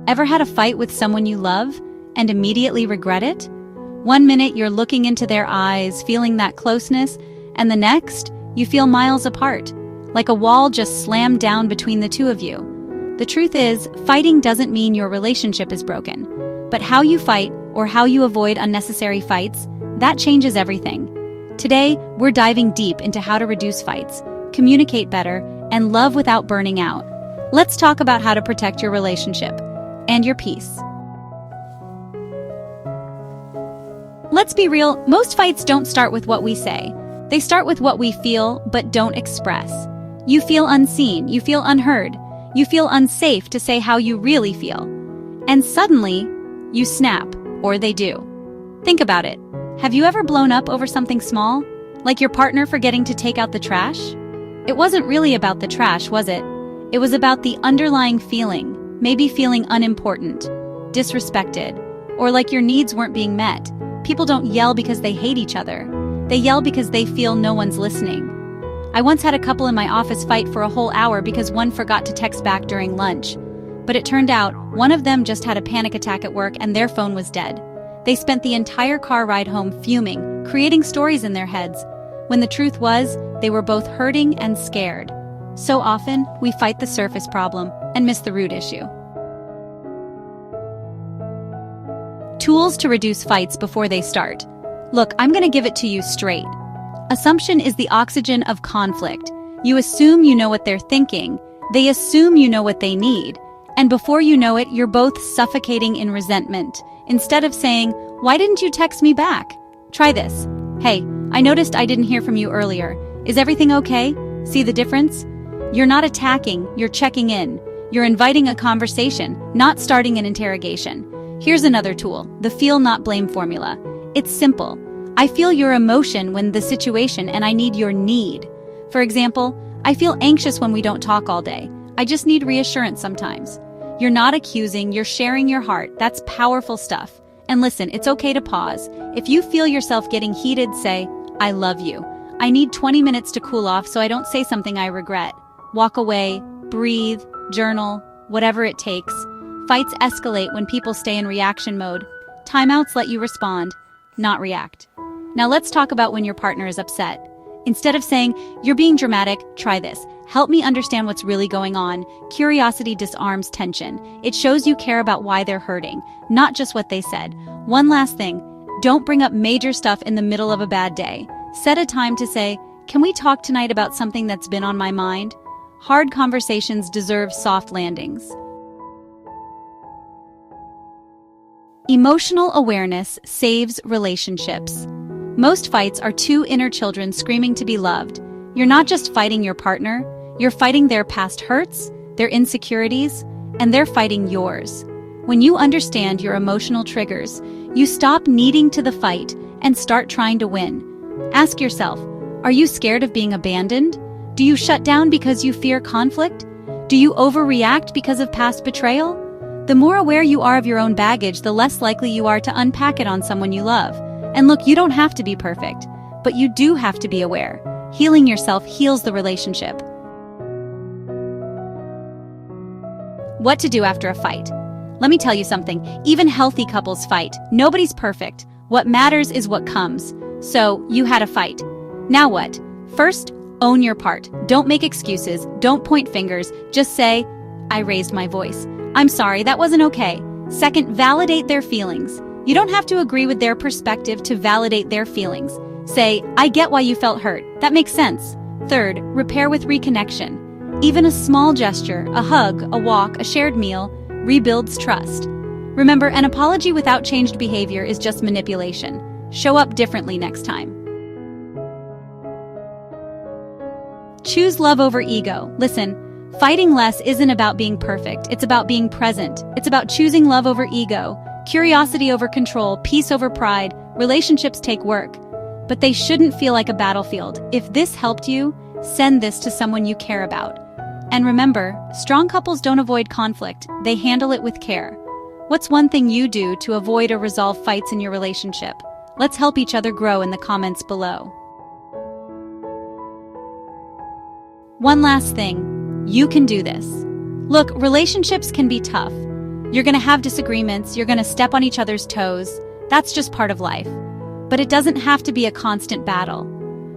Ever had a fight with someone you love and immediately regret it? One minute you're looking into their eyes, feeling that closeness, and the next, you feel miles apart, like a wall just slammed down between the two of you. The truth is, fighting doesn't mean your relationship is broken. But how you fight, or how you avoid unnecessary fights, that changes everything. Today, we're diving deep into how to reduce fights, communicate better, and love without burning out. Let's talk about how to protect your relationship and your peace. Let's be real, most fights don't start with what we say. They start with what we feel but don't express. You feel unseen, you feel unheard, you feel unsafe to say how you really feel. And suddenly, you snap, or they do. Think about it. Have you ever blown up over something small? Like your partner forgetting to take out the trash? It wasn't really about the trash, was it? It was about the underlying feeling, maybe feeling unimportant, disrespected, or like your needs weren't being met. People don't yell because they hate each other. They yell because they feel no one's listening. I once had a couple in my office fight for a whole hour because one forgot to text back during lunch. But it turned out, one of them just had a panic attack at work and their phone was dead. They spent the entire car ride home fuming, creating stories in their heads, when the truth was, they were both hurting and scared. So often, we fight the surface problem and miss the root issue. Tools to reduce fights before they start. Look, I'm gonna give it to you straight. Assumption is the oxygen of conflict. You assume you know what they're thinking, they assume you know what they need, and before you know it, you're both suffocating in resentment. Instead of saying, "Why didn't you text me back?" Try this. "Hey, I noticed I didn't hear from you earlier. Is everything okay?" See the difference? You're not attacking, you're checking in. You're inviting a conversation, not starting an interrogation. Here's another tool, the feel not blame formula. It's simple. I feel your emotion when the situation and I need your need. For example, I feel anxious when we don't talk all day. I just need reassurance sometimes. You're not accusing, you're sharing your heart. That's powerful stuff. And listen, it's okay to pause. If you feel yourself getting heated, say, "I love you. I need 20 minutes to cool off so I don't say something I regret." Walk away, breathe, journal, whatever it takes. Fights escalate when people stay in reaction mode. Timeouts let you respond, not react. Now let's talk about when your partner is upset. Instead of saying, "You're being dramatic," try this. "Help me understand what's really going on." Curiosity disarms tension. It shows you care about why they're hurting, not just what they said. One last thing, don't bring up major stuff in the middle of a bad day. Set a time to say, "Can we talk tonight about something that's been on my mind?" Hard conversations deserve soft landings. Emotional awareness saves relationships. Most fights are two inner children screaming to be loved. You're not just fighting your partner, you're fighting their past hurts, their insecurities, and they're fighting yours. When you understand your emotional triggers, you stop needing to the fight and start trying to win. Ask yourself, are you scared of being abandoned? Do you shut down because you fear conflict? Do you overreact because of past betrayal? The more aware you are of your own baggage, the less likely you are to unpack it on someone you love. And look, you don't have to be perfect, but you do have to be aware. Healing yourself heals the relationship. What to do after a fight? Let me tell you something, even healthy couples fight. Nobody's perfect. What matters is what comes. So, you had a fight. Now what? First, own your part. Don't make excuses, don't point fingers, just say, "I raised my voice. I'm sorry, that wasn't okay." Second, validate their feelings. You don't have to agree with their perspective to validate their feelings. Say, "I get why you felt hurt. That makes sense." Third, repair with reconnection. Even a small gesture, a hug, a walk, a shared meal, rebuilds trust. Remember, an apology without changed behavior is just manipulation. Show up differently next time. Choose love over ego. Listen, fighting less isn't about being perfect. It's about being present. It's about choosing love over ego, curiosity over control, peace over pride. Relationships take work, but they shouldn't feel like a battlefield. If this helped you, send this to someone you care about. And remember, strong couples don't avoid conflict. They handle it with care. What's one thing you do to avoid or resolve fights in your relationship? Let's help each other grow in the comments below. One last thing, you can do this. Look, relationships can be tough. You're gonna have disagreements, you're gonna step on each other's toes. That's just part of life. But it doesn't have to be a constant battle.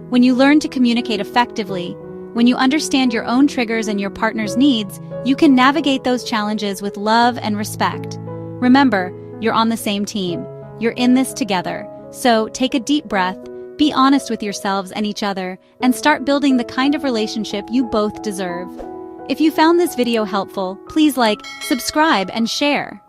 When you learn to communicate effectively, when you understand your own triggers and your partner's needs, you can navigate those challenges with love and respect. Remember, you're on the same team. You're in this together. So take a deep breath, be honest with yourselves and each other, and start building the kind of relationship you both deserve. If you found this video helpful, please like, subscribe, and share.